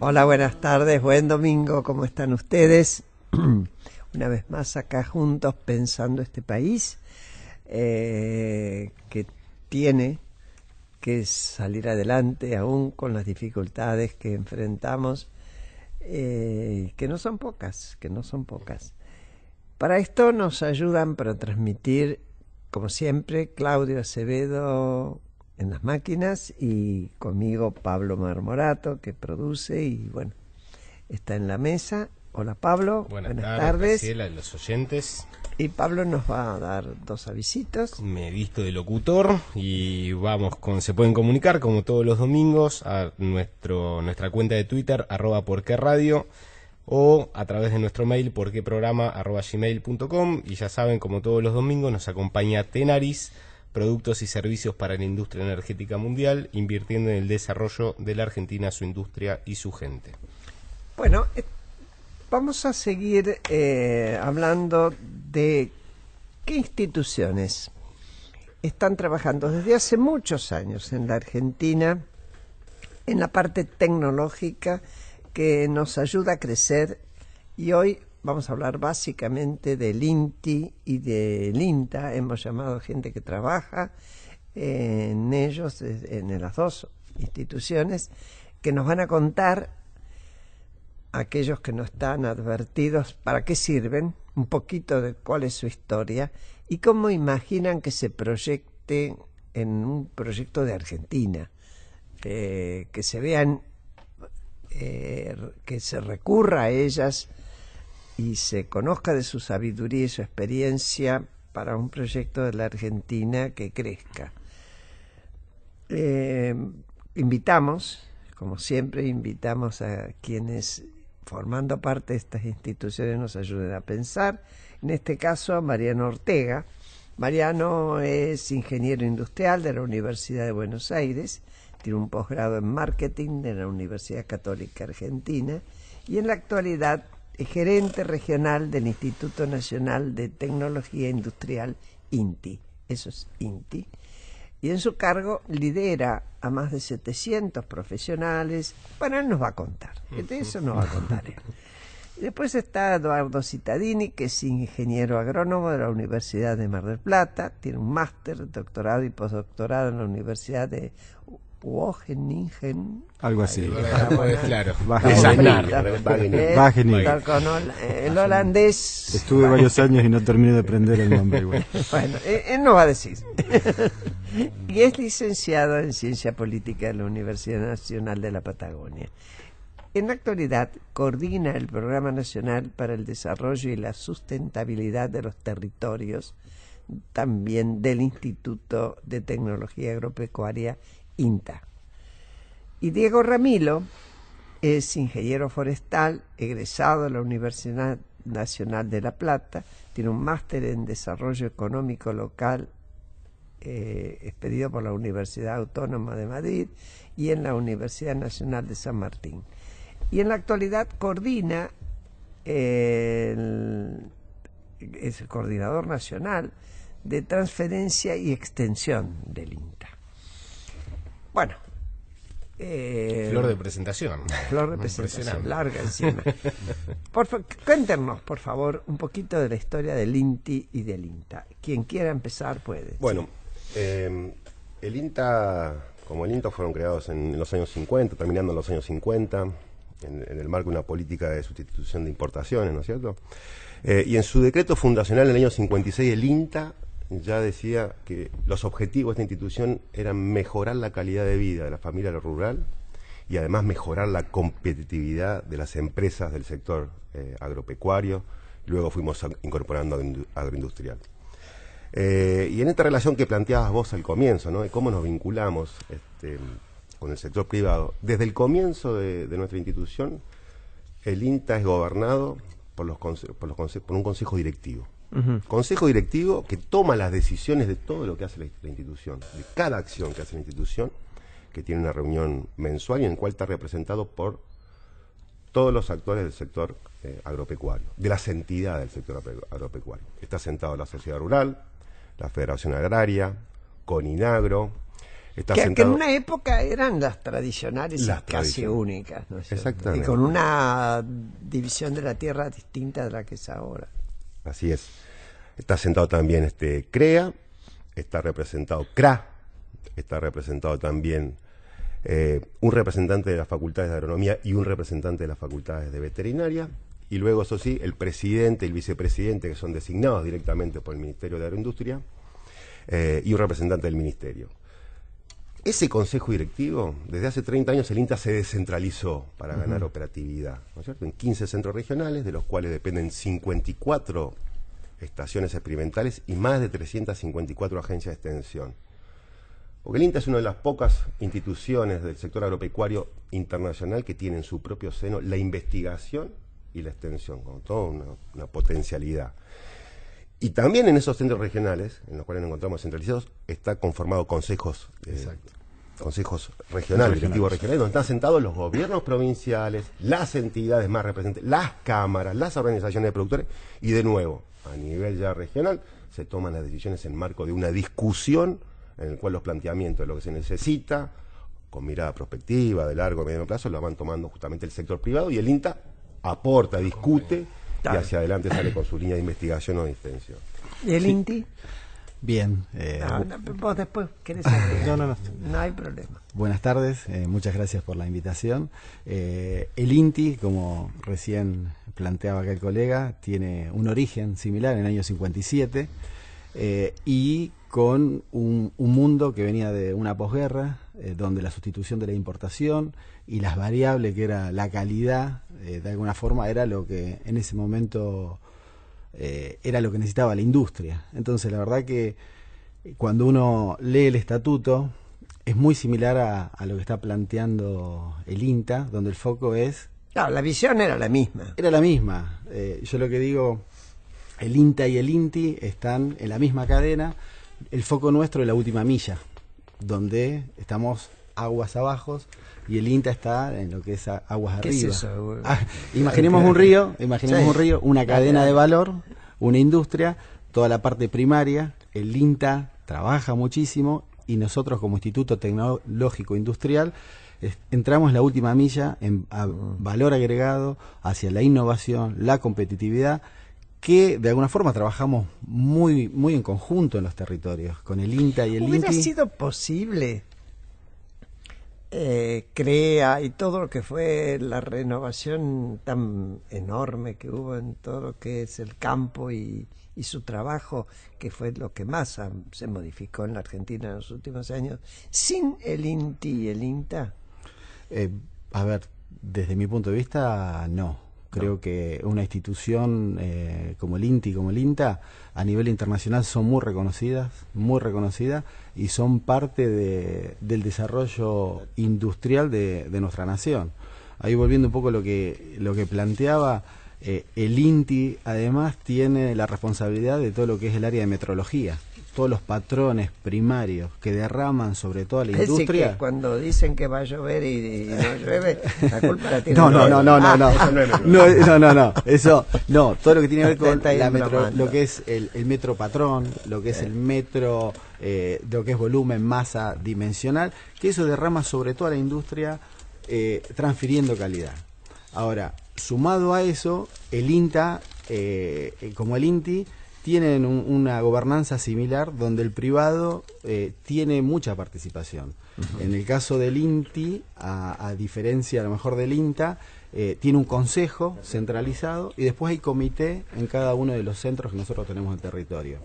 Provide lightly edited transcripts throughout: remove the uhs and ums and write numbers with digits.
Hola, buenas tardes, buen domingo, ¿cómo están ustedes? Una vez más acá juntos pensando este país que tiene que salir adelante aún con las dificultades que enfrentamos, que no son pocas. Para esto nos ayudan para transmitir, como siempre, Claudio Acevedo en las máquinas y conmigo Pablo Marmorato, que produce y bueno, está en la mesa. Hola Pablo, buenas tardes. Graciela, a los oyentes. Y Pablo nos va a dar dos avisitos. Me he visto de locutor y se pueden comunicar como todos los domingos a nuestra cuenta de Twitter, @porqueradio, o a través de nuestro mail, porqueprograma@gmail.com. Y ya saben, como todos los domingos, nos acompaña Tenaris, productos y servicios para la industria energética mundial, invirtiendo en el desarrollo de la Argentina, su industria y su gente. Bueno, vamos a seguir hablando de qué instituciones están trabajando desde hace muchos años en la Argentina en la parte tecnológica que nos ayuda a crecer, y hoy vamos a hablar básicamente del INTI y del INTA. Hemos llamado gente que trabaja en ellos, en las dos instituciones, que nos van a contar, aquellos que no están advertidos, para qué sirven, un poquito de cuál es su historia y cómo imaginan que se proyecte en un proyecto de Argentina, que se vean, que se recurra a ellas y se conozca de su sabiduría y su experiencia para un proyecto de la Argentina que crezca. Invitamos, como siempre, invitamos a quienes formando parte de estas instituciones nos ayuden a pensar. En este caso a Mariano Ortega. Mariano es ingeniero industrial de la Universidad de Buenos Aires, tiene un posgrado en marketing de la Universidad Católica Argentina y en la actualidad es gerente regional del Instituto Nacional de Tecnología Industrial, INTI. Eso es INTI. Y en su cargo lidera a más de 700 profesionales. Bueno, él nos va a contar. De eso nos va a contar él. Después está Eduardo Cittadini, que es ingeniero agrónomo de la Universidad de Mar del Plata. Tiene un máster, doctorado y postdoctorado en la Universidad de Wageningen. Algo así. Claro. Wageningen. Con el holandés. Estuve varios años y no terminé de aprender el nombre igual. Bueno, él nos va a decir. Y es licenciado en Ciencia Política de la Universidad Nacional de la Patagonia. En la actualidad coordina el Programa Nacional para el Desarrollo y la Sustentabilidad de los Territorios, también del Instituto de Tecnología Agropecuaria, INTA. Y Diego Ramilo es ingeniero forestal, egresado de la Universidad Nacional de La Plata, tiene un máster en Desarrollo Económico Local expedido por la Universidad Autónoma de Madrid y en la Universidad Nacional de San Martín. Y en la actualidad coordina, es el coordinador nacional de transferencia y extensión del INTA. Bueno, Flor de presentación. Flor de presentación, larga encima. Cuéntenos, por favor, un poquito de la historia del INTI y del INTA. Quien quiera empezar puede. Bueno, el INTA, como el INTA, fueron creados en los años 50, terminando en los años 50, en el marco de una política de sustitución de importaciones, ¿no es cierto? Y en su decreto fundacional en el año 56, el INTA ya decía que los objetivos de esta institución eran mejorar la calidad de vida de la familia rural y además mejorar la competitividad de las empresas del sector agropecuario. Luego fuimos incorporando agroindustrial. Y en esta relación que planteabas vos al comienzo, ¿no?, de cómo nos vinculamos con el sector privado, desde el comienzo de nuestra institución, el INTA es gobernado por un consejo directivo. Consejo directivo que toma las decisiones de todo lo que hace la institución, de cada acción que hace la institución, que tiene una reunión mensual y en la cual está representado por todos los actores del sector agropecuario, de las entidades del sector agropecuario. Está sentado la sociedad rural, la Federación Agraria, Coninagro, está que en sentado... una época eran las tradicionales Las y casi tradicionales. únicas, ¿no es cierto? Exactamente. Y con una división de la tierra distinta de la que es ahora. Así es. Está sentado también CREA, está representado CRA, está representado también un representante de las facultades de agronomía y un representante de las facultades de veterinaria. Y luego, eso sí, el presidente y el vicepresidente, que son designados directamente por el Ministerio de Agroindustria, y un representante del Ministerio. Ese consejo directivo, desde hace 30 años el INTA se descentralizó para ganar operatividad, ¿no es cierto? En 15 centros regionales, de los cuales dependen 54 estaciones experimentales y más de 354 agencias de extensión. Porque el INTA es una de las pocas instituciones del sector agropecuario internacional que tiene en su propio seno la investigación y la extensión, con toda una potencialidad. Y también en esos centros regionales, en los cuales nos encontramos centralizados, está conformado consejos regionales, directivos regionales, donde están sentados los gobiernos provinciales, las entidades más representativas, las cámaras, las organizaciones de productores, y de nuevo, a nivel ya regional, se toman las decisiones en marco de una discusión en el cual los planteamientos de lo que se necesita, con mirada prospectiva, de largo y mediano plazo, lo van tomando justamente el sector privado, y el INTA aporta, discute, y hacia adelante sale con su línea de investigación o de extensión. ¿Y el INTI? Bien. Vos después querés saber. No. No hay problema. Buenas tardes, muchas gracias por la invitación. El INTI, como recién planteaba acá el colega, tiene un origen similar en el año 57 y con un mundo que venía de una posguerra, donde la sustitución de la importación y las variables que era la calidad, de alguna forma era lo que en ese momento era lo que necesitaba la industria. Entonces la verdad que cuando uno lee el estatuto es muy similar a lo que está planteando el INTA, donde el foco es... Claro, la visión era la misma. Era la misma. Yo lo que digo, el INTA y el INTI están en la misma cadena. El foco nuestro es la última milla, donde estamos aguas abajo y el INTA está en lo que es aguas ¿Qué arriba. es eso? Imaginemos un río, una cadena de valor, una industria, toda la parte primaria. El INTA trabaja muchísimo y nosotros como Instituto Tecnológico Industrial entramos en la última milla en valor agregado hacia la innovación, la competitividad, que de alguna forma trabajamos muy en conjunto en los territorios, con el INTA y el INTI. ¿Hubiera sido posible CREA y todo lo que fue la renovación tan enorme que hubo en todo lo que es el campo y su trabajo, que fue lo que más se modificó en la Argentina en los últimos años, sin el INTI y el INTA? A ver, desde mi punto de vista, no. Creo que una institución como el INTI y como el INTA a nivel internacional son muy reconocidas y son parte del desarrollo industrial de nuestra nación. Ahí volviendo un poco lo que planteaba, el INTI además tiene la responsabilidad de todo lo que es el área de metrología. Todos los patrones primarios que derraman sobre toda la industria. Es decir, que cuando dicen que va a llover y no llueve, la culpa la tiene. No. Eso, no. Todo lo que tiene que ver con lo que es el metro patrón, lo que es el metro, lo que es volumen, masa dimensional, que eso derrama sobre toda la industria, transfiriendo calidad. Ahora, sumado a eso, el INTA, como el INTI, tienen una gobernanza similar donde el privado tiene mucha participación. En el caso del INTI, a diferencia a lo mejor del INTA, tiene un consejo centralizado y después hay comité en cada uno de los centros que nosotros tenemos en el territorio.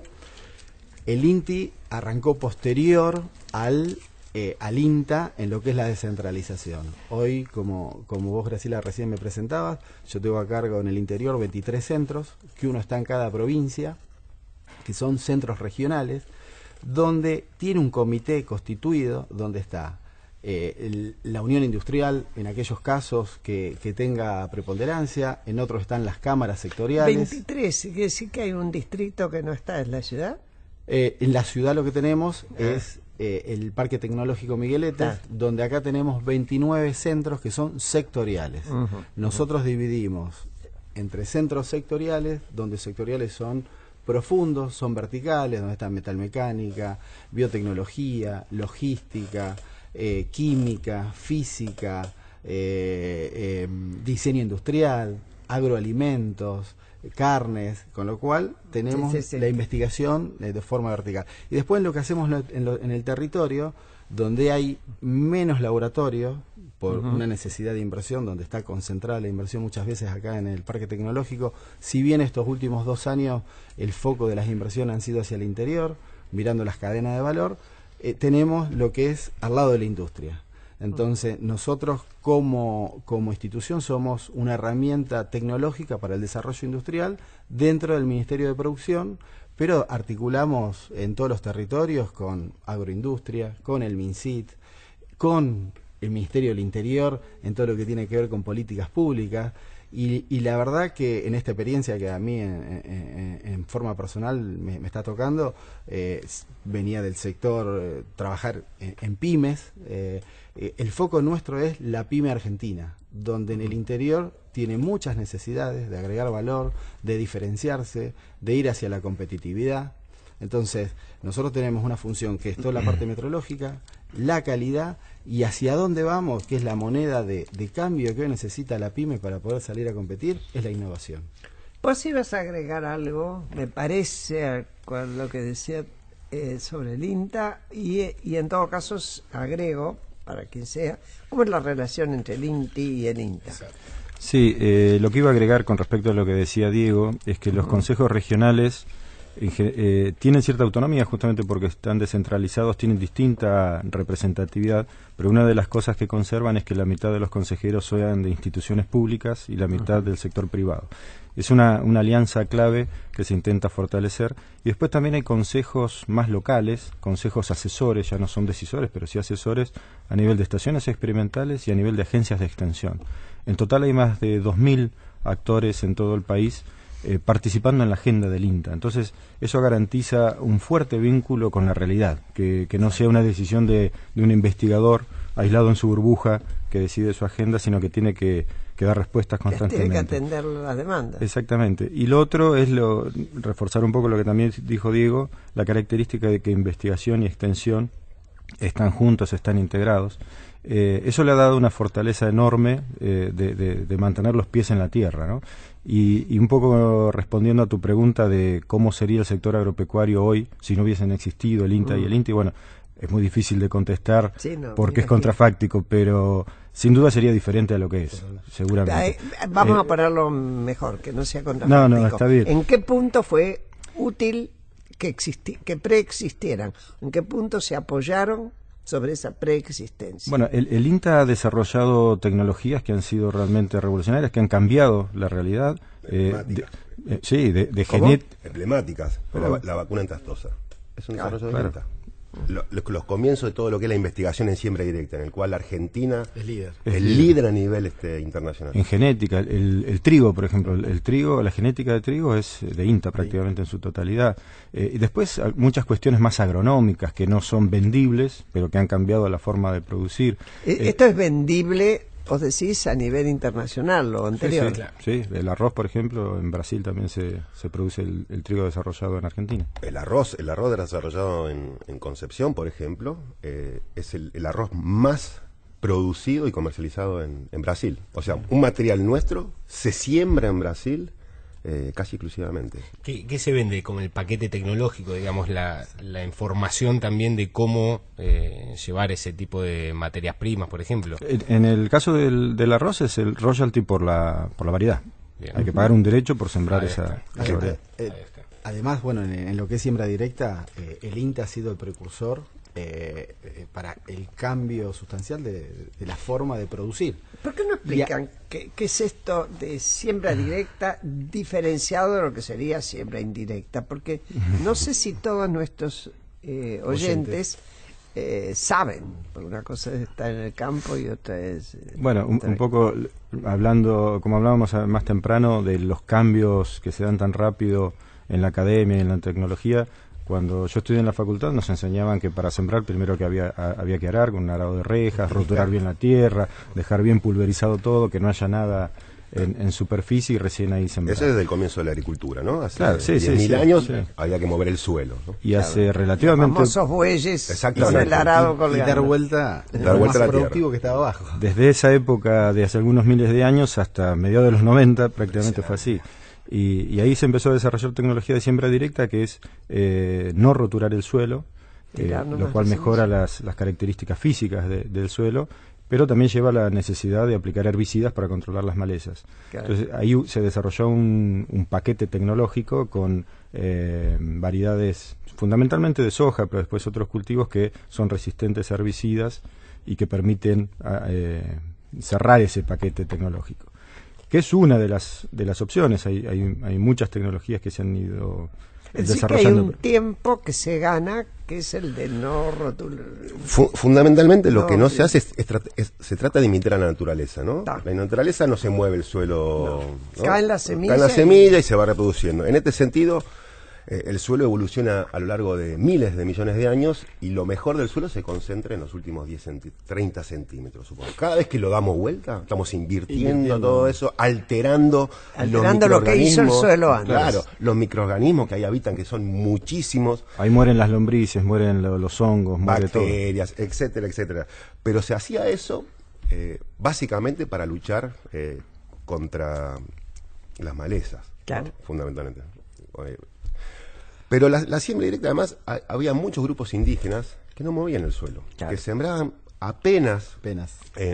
El INTI arrancó posterior al INTA en lo que es la descentralización. Hoy, como vos, Graciela, recién me presentabas, yo tengo a cargo en el interior 23 centros, que uno está en cada provincia, que son centros regionales, donde tiene un comité constituido, donde está la unión industrial, en aquellos casos que tenga preponderancia, en otros están las cámaras sectoriales. 23, ¿quiere decir que hay un distrito que no está en la ciudad? En la ciudad lo que tenemos es el Parque Tecnológico Migueletes, donde acá tenemos 29 centros que son sectoriales. Nosotros dividimos entre centros sectoriales, donde sectoriales son profundos, son verticales, donde está metalmecánica, biotecnología, logística, química, física, diseño industrial, agroalimentos, carnes, con lo cual tenemos la investigación de forma vertical. Y después lo que hacemos en el territorio, donde hay menos laboratorios, por una necesidad de inversión, donde está concentrada la inversión muchas veces acá en el Parque Tecnológico, si bien estos últimos 2 años el foco de las inversiones han sido hacia el interior, mirando las cadenas de valor, tenemos lo que es al lado de la industria. Entonces, nosotros como institución somos una herramienta tecnológica para el desarrollo industrial dentro del Ministerio de Producción, pero articulamos en todos los territorios con agroindustria, con el MinSit, con el Ministerio del Interior, en todo lo que tiene que ver con políticas públicas. Y la verdad que en esta experiencia que a mí en forma personal me está tocando, venía del sector trabajar en pymes, el foco nuestro es la pyme argentina, donde en el interior tiene muchas necesidades de agregar valor, de diferenciarse, de ir hacia la competitividad. Entonces, nosotros tenemos una función que es toda la parte metrológica, la calidad y hacia dónde vamos, que es la moneda de cambio que hoy necesita la pyme para poder salir a competir, es la innovación. Vos ibas a agregar algo, me parece, con lo que decía sobre el INTA, y en todo caso agrego, para quien sea, ¿cómo es la relación entre el INTI y el INTA? Sí, lo que iba a agregar con respecto a lo que decía Diego es que los consejos regionales tienen cierta autonomía justamente porque están descentralizados, tienen distinta representatividad, pero una de las cosas que conservan es que la mitad de los consejeros sean de instituciones públicas y la mitad del sector privado. Es una alianza clave que se intenta fortalecer. Y después también hay consejos más locales, consejos asesores, ya no son decisores, pero sí asesores a nivel de estaciones experimentales y a nivel de agencias de extensión. En total hay más de 2.000 actores en todo el país participando en la agenda del INTA. Entonces, eso garantiza un fuerte vínculo con la realidad, que no sea una decisión de un investigador aislado en su burbuja que decide su agenda, sino que tiene que dar respuestas constantemente. Tiene que atender las demandas. Exactamente. Y lo otro es reforzar un poco lo que también dijo Diego, la característica de que investigación y extensión están juntos, están integrados. Eso le ha dado una fortaleza enorme de mantener los pies en la tierra, ¿no? Y un poco respondiendo a tu pregunta de cómo sería el sector agropecuario hoy si no hubiesen existido el INTA y el INTI, bueno, es muy difícil de contestar porque es contrafáctico, pero sin duda sería diferente a lo que es, seguramente. Vamos a ponerlo mejor, que no sea contrafáctico. No, está bien. ¿En qué punto fue útil que preexistieran? ¿En qué punto se apoyaron sobre esa preexistencia? Bueno, el INTA ha desarrollado tecnologías que han sido realmente revolucionarias, que han cambiado la realidad. Emblemáticas. La vacuna antrastosa. Es un desarrollo del INTA. Los comienzos de todo lo que es la investigación en siembra directa, en el cual la Argentina es líder a nivel internacional. En genética, el trigo, por ejemplo, el trigo, la genética de trigo es de INTA prácticamente en su totalidad. Y después muchas cuestiones más agronómicas que no son vendibles, pero que han cambiado la forma de producir. Esto es vendible, os decís, a nivel internacional, lo anterior. Sí, el arroz, por ejemplo, en Brasil también se produce el trigo desarrollado en Argentina. El arroz desarrollado en Concepción, por ejemplo, es el arroz más producido y comercializado en Brasil. O sea, un material nuestro se siembra en Brasil casi exclusivamente. ¿Qué se vende como el paquete tecnológico, digamos, la información también de cómo llevar ese tipo de materias primas, por ejemplo? En el caso del arroz es el royalty por la variedad. Bien. Hay que pagar un derecho por sembrar esa variedad. Además, bueno, en lo que es siembra directa, el INTA ha sido el precursor para el cambio sustancial de la forma de producir. ¿Por qué no explican qué es esto de siembra directa diferenciado de lo que sería siembra indirecta? Porque no sé si todos nuestros oyentes saben, porque una cosa es estar en el campo y otra es... Bueno, un poco hablando, como hablábamos más temprano, de los cambios que se dan tan rápido en la academia y en la tecnología. Cuando yo estudié en la facultad nos enseñaban que para sembrar primero que había que arar con un arado de rejas, roturar bien la tierra, dejar bien pulverizado todo, que no haya nada en superficie y recién ahí sembrado. Eso es desde el comienzo de la agricultura, ¿no? Hace claro, 10.000 años había que mover el suelo, ¿no? Y hace relativamente... Los famosos bueyes Exactamente. con el arado Y colgando. dar vuelta Dar lo vuelta más a la productivo que estaba abajo. Desde esa época, de hace algunos miles de años, hasta mediados de los 90, prácticamente fue así. Y ahí se empezó a desarrollar tecnología de siembra directa, que es no roturar el suelo, lo cual mejora las características físicas del suelo, pero también lleva la necesidad de aplicar herbicidas para controlar las malezas. Claro. Entonces ahí se desarrolló un paquete tecnológico con variedades fundamentalmente de soja, pero después otros cultivos que son resistentes a herbicidas y que permiten cerrar ese paquete tecnológico, que es una de las opciones. Hay muchas tecnologías que se han ido desarrollando. Hay un tiempo que se gana, que es el de no rotular. Fundamentalmente lo que no se hace se trata de imitar a la naturaleza, ¿no? La naturaleza no se mueve el suelo, ¿no? Cae en la semilla y se va reproduciendo. En este sentido, el suelo evoluciona a lo largo de miles de millones de años y lo mejor del suelo se concentra en los últimos 30 centímetros, supongo. Cada vez que lo damos vuelta, estamos invirtiendo todo eso, alterando lo que hizo el suelo antes. Claro, los microorganismos que ahí habitan, que son muchísimos. Ahí mueren las lombrices, mueren los hongos, muere bacterias, todo. etcétera, etcétera. Pero se hacía eso básicamente para luchar contra las malezas, claro, ¿no? Fundamentalmente. Pero la siembra directa, además, había muchos grupos indígenas que no movían el suelo, claro, que sembraban apenas.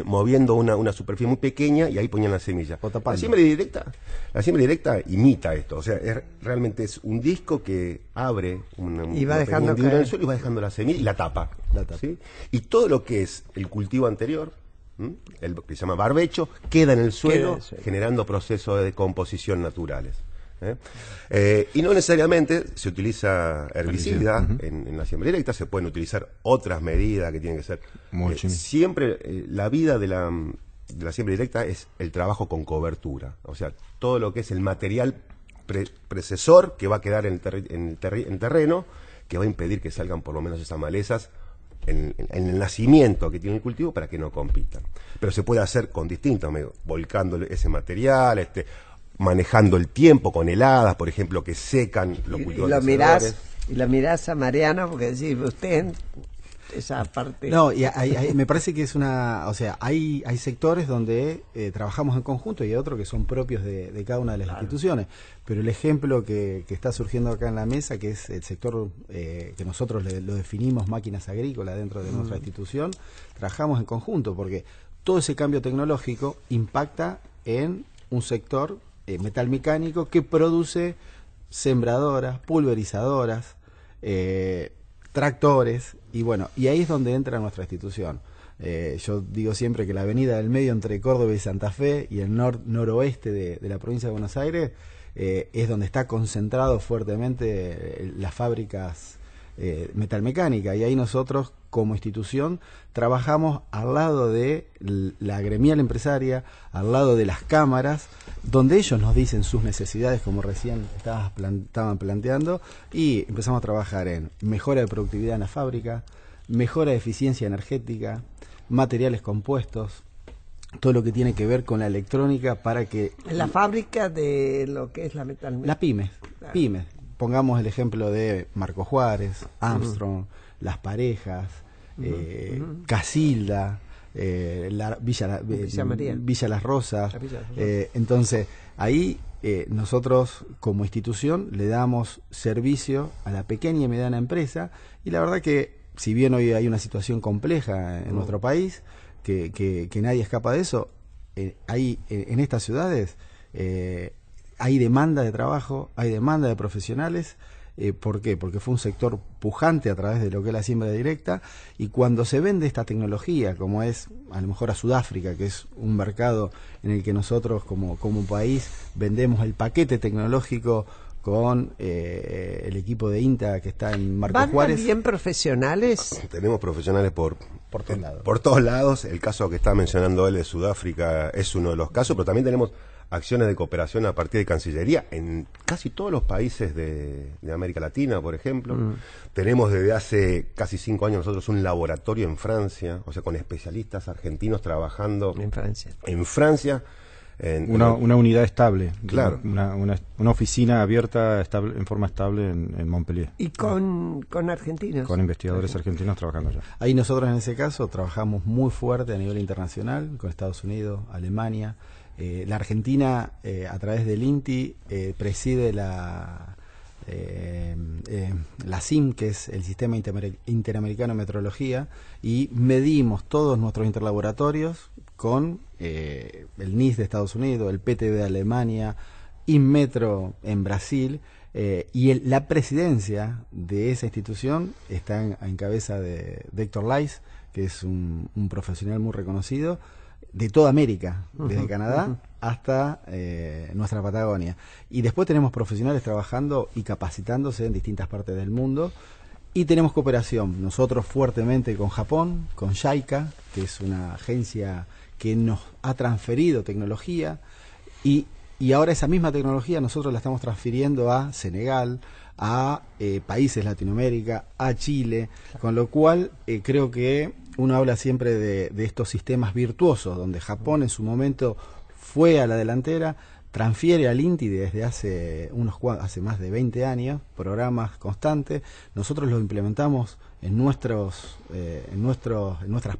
Moviendo una superficie muy pequeña y ahí ponían la semilla. La siembra directa imita esto, o sea, realmente es un disco que abre y va dejando en el suelo y va dejando la semilla y la tapa. ¿Sí? Y todo lo que es el cultivo anterior, el que se llama barbecho, queda en el suelo, generando procesos de decomposición naturales. Y no necesariamente se utiliza herbicida en la siembra directa, se pueden utilizar otras medidas que tienen que ser. Siempre la vida de la siembra directa es el trabajo con cobertura, o sea, todo lo que es el material precesor que va a quedar en el terreno, que va a impedir que salgan por lo menos esas malezas en el nacimiento que tiene el cultivo para que no compitan. Pero se puede hacer con distintos medios, volcando ese material, manejando el tiempo con heladas, por ejemplo, que secan los cultivos. Y la mirás a Mariano porque decís, usted esa parte. No, y me parece que es o sea, hay sectores donde trabajamos en conjunto y hay otros que son propios de cada una de las instituciones. Pero el ejemplo que está surgiendo acá en la mesa, que es el sector que nosotros lo definimos máquinas agrícolas dentro de nuestra institución, trabajamos en conjunto porque todo ese cambio tecnológico impacta en un sector metalmecánico que produce sembradoras, pulverizadoras, tractores, y ahí es donde entra nuestra institución. Yo digo siempre que la avenida del medio entre Córdoba y Santa Fe y el noroeste de la provincia de Buenos Aires es donde está concentrado fuertemente las fábricas metalmecánica, y ahí nosotros como institución trabajamos al lado de la gremial empresaria, al lado de las cámaras, donde ellos nos dicen sus necesidades, como recién estaban planteando, y empezamos a trabajar en mejora de productividad en la fábrica, mejora de eficiencia energética, materiales compuestos, todo lo que tiene que ver con la electrónica para que... En la fábrica de lo que es la metalmecánica. La pymes. Pongamos el ejemplo de Marco Juárez, Armstrong, Las Parejas, Casilda, Villa Las Rosas. Entonces, ahí nosotros como institución le damos servicio a la pequeña y mediana empresa, y la verdad que si bien hoy hay una situación compleja en nuestro país, que nadie escapa de eso, ahí en estas ciudades hay demanda de trabajo, hay demanda de profesionales. ¿Por qué? Porque fue un sector pujante a través de lo que es la siembra directa, y cuando se vende esta tecnología, como es a lo mejor a Sudáfrica, que es un mercado en el que nosotros como país vendemos el paquete tecnológico con el equipo de INTA que está en Marco Juárez. ¿Van bien profesionales? Tenemos profesionales por todos lados. Por todos lados. El caso que está mencionando él de Sudáfrica es uno de los casos, pero también tenemos acciones de cooperación a partir de Cancillería en casi todos los países de América Latina, por ejemplo. Tenemos desde hace casi 5 años nosotros un laboratorio en Francia, o sea, con especialistas argentinos trabajando en Francia. Una unidad estable, claro, una oficina abierta estable, en forma estable en Montpellier. Y con argentinos. Con investigadores argentinos trabajando allá. Ahí nosotros en ese caso trabajamos muy fuerte a nivel internacional, con Estados Unidos, Alemania. La Argentina, a través del INTI, preside la SIM, que es el Sistema Interamericano de Metrología, y medimos todos nuestros interlaboratorios con el NIS de Estados Unidos, el PTB de Alemania, Inmetro en Brasil, y la presidencia de esa institución está en cabeza de Héctor Lais, que es un profesional muy reconocido de toda América, desde Canadá hasta nuestra Patagonia. Y después tenemos profesionales trabajando y capacitándose en distintas partes del mundo. Y tenemos cooperación, nosotros fuertemente con Japón, con JICA, que es una agencia que nos ha transferido tecnología, y ahora esa misma tecnología nosotros la estamos transfiriendo a Senegal, a países de Latinoamérica, a Chile, con lo cual creo que uno habla siempre de estos sistemas virtuosos, donde Japón en su momento fue a la delantera, transfiere al INTI desde hace más de 20 años, programas constantes. Nosotros los implementamos en nuestras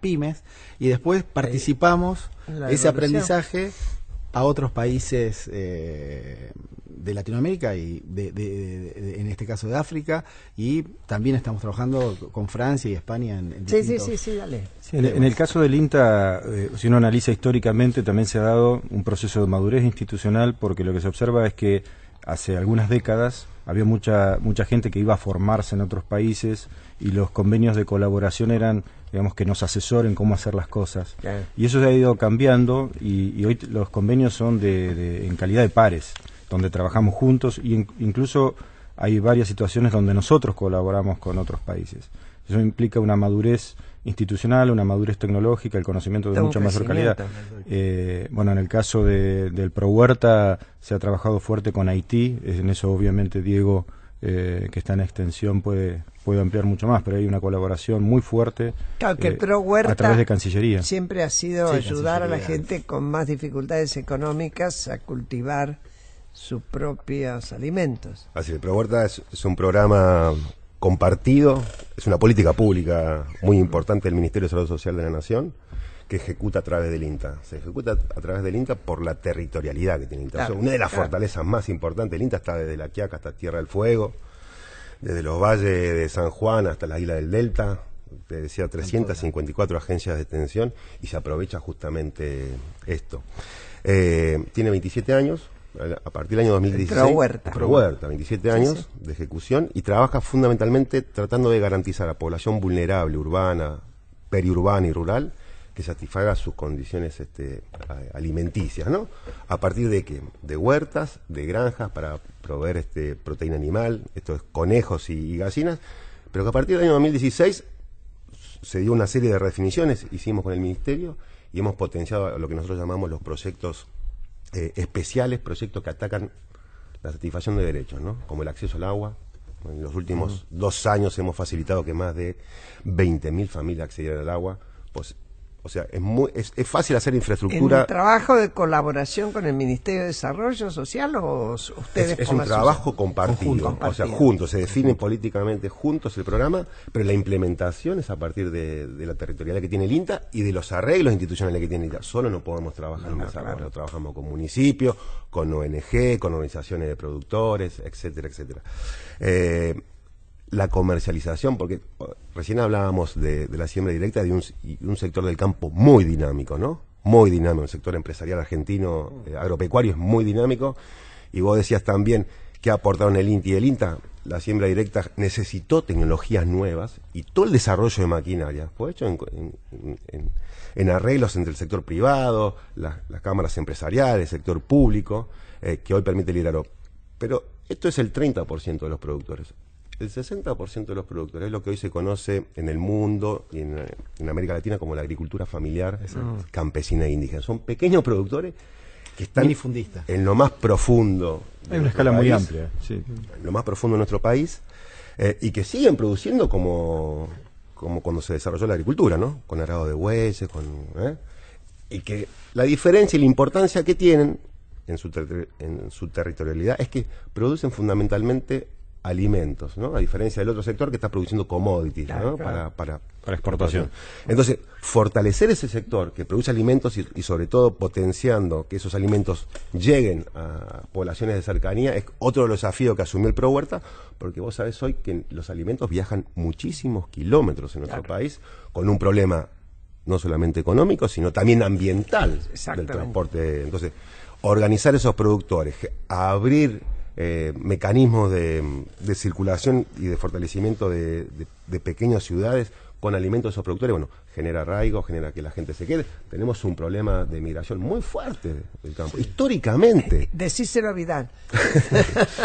pymes, y después participamos ese aprendizaje a otros países de Latinoamérica y en este caso de África, y también estamos trabajando con Francia y España en distintos... Sí, dale. Sí, en el caso del INTA, si uno analiza históricamente, también se ha dado un proceso de madurez institucional, porque lo que se observa es que hace algunas décadas había mucha gente que iba a formarse en otros países, y los convenios de colaboración eran, digamos, que nos asesoren cómo hacer las cosas. Claro. Y eso se ha ido cambiando, y hoy los convenios son en calidad de pares, donde trabajamos juntos, y incluso hay varias situaciones donde nosotros colaboramos con otros países. Eso implica una madurez institucional, una madurez tecnológica, el conocimiento de mucha mayor calidad. Bueno, en el caso del ProHuerta se ha trabajado fuerte con Haití, en eso obviamente Diego, que está en extensión, puede ampliar mucho más, pero hay una colaboración muy fuerte, claro, que el ProHuerta a través de Cancillería. Siempre ha sido ayudar a la gente con más dificultades económicas a cultivar sus propios alimentos. Así, el ProHuerta es un programa compartido, es una política pública muy importante del Ministerio de Salud Social de la Nación, que ejecuta a través del INTA. Se ejecuta a través del INTA por la territorialidad que tiene INTA. Claro, una de las fortalezas más importantes del INTA está desde La Quiaca hasta Tierra del Fuego, desde los valles de San Juan hasta la isla del Delta. Te decía, 354 agencias de extensión, y se aprovecha justamente esto. Tiene 27 años. A partir del año 2016, ProHuerta, 27 años de ejecución, y trabaja fundamentalmente tratando de garantizar a la población vulnerable, urbana, periurbana y rural, que satisfaga sus condiciones alimenticias, ¿no? ¿A partir de qué? De huertas, de granjas para proveer proteína animal, estos conejos y gallinas, pero que a partir del año 2016 se dio una serie de redefiniciones, hicimos con el Ministerio, y hemos potenciado lo que nosotros llamamos los proyectos especiales, proyectos que atacan la satisfacción de derechos, ¿no? Como el acceso al agua. En los últimos 2 años hemos facilitado que más de 20.000 familias accedieran al agua. Pues, o sea, es fácil hacer infraestructura. ¿En trabajo de colaboración con el Ministerio de Desarrollo Social o ustedes? Es un trabajo compartido, o sea, juntos, se define políticamente juntos el programa, pero la implementación es a partir de la territorialidad que tiene el INTA y de los arreglos institucionales que tiene el INTA. Solo no podemos trabajar en desarrollo, claro. Trabajamos con municipios, con ONG, con organizaciones de productores, etcétera, etcétera. La comercialización, porque recién hablábamos de la siembra directa de un sector del campo muy dinámico, ¿no? Muy dinámico, el sector empresarial argentino, agropecuario es muy dinámico, y vos decías también que aportaron el INTA y el INTA. La siembra directa necesitó tecnologías nuevas y todo el desarrollo de maquinaria fue hecho en arreglos entre el sector privado, las cámaras empresariales, el sector público, que hoy permite el IRARO. Pero esto es el 30% de los productores. El 60% de los productores es lo que hoy se conoce en el mundo y en América Latina como la agricultura familiar, campesina e indígena. Son pequeños productores que están minifundistas en lo más profundo. Hay una escala muy amplia, sí. En lo más profundo de nuestro país, y que siguen produciendo como cuando se desarrolló la agricultura, ¿no? Con arado de bueyes, Y que la diferencia y la importancia que tienen en su territorialidad es que producen fundamentalmente alimentos, ¿no? A diferencia del otro sector que está produciendo commodities, ¿no? Para exportación. Entonces, fortalecer ese sector que produce alimentos y sobre todo potenciando que esos alimentos lleguen a poblaciones de cercanía es otro de los desafíos que asumió el Pro Huerta, porque vos sabés hoy que los alimentos viajan muchísimos kilómetros en nuestro país con un problema no solamente económico, sino también ambiental del transporte. Entonces, organizar esos productores, abrir mecanismos de circulación y de fortalecimiento de pequeñas ciudades con alimentos de esos productores, bueno, genera arraigo, genera que la gente se quede. Tenemos un problema de migración muy fuerte del campo, históricamente. Decíselo a Vidal.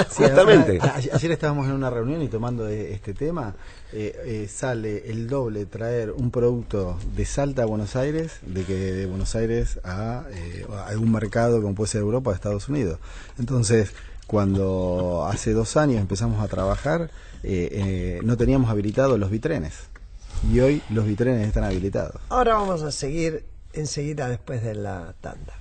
Justamente. Ayer estábamos en una reunión y tomando este tema, sale el doble traer un producto de Salta a Buenos Aires de que de Buenos Aires a algún mercado como puede ser Europa o Estados Unidos. Entonces, cuando hace 2 años empezamos a trabajar, no teníamos habilitados los bitrenes. Y hoy los bitrenes están habilitados. Ahora vamos a seguir enseguida después de la tanda.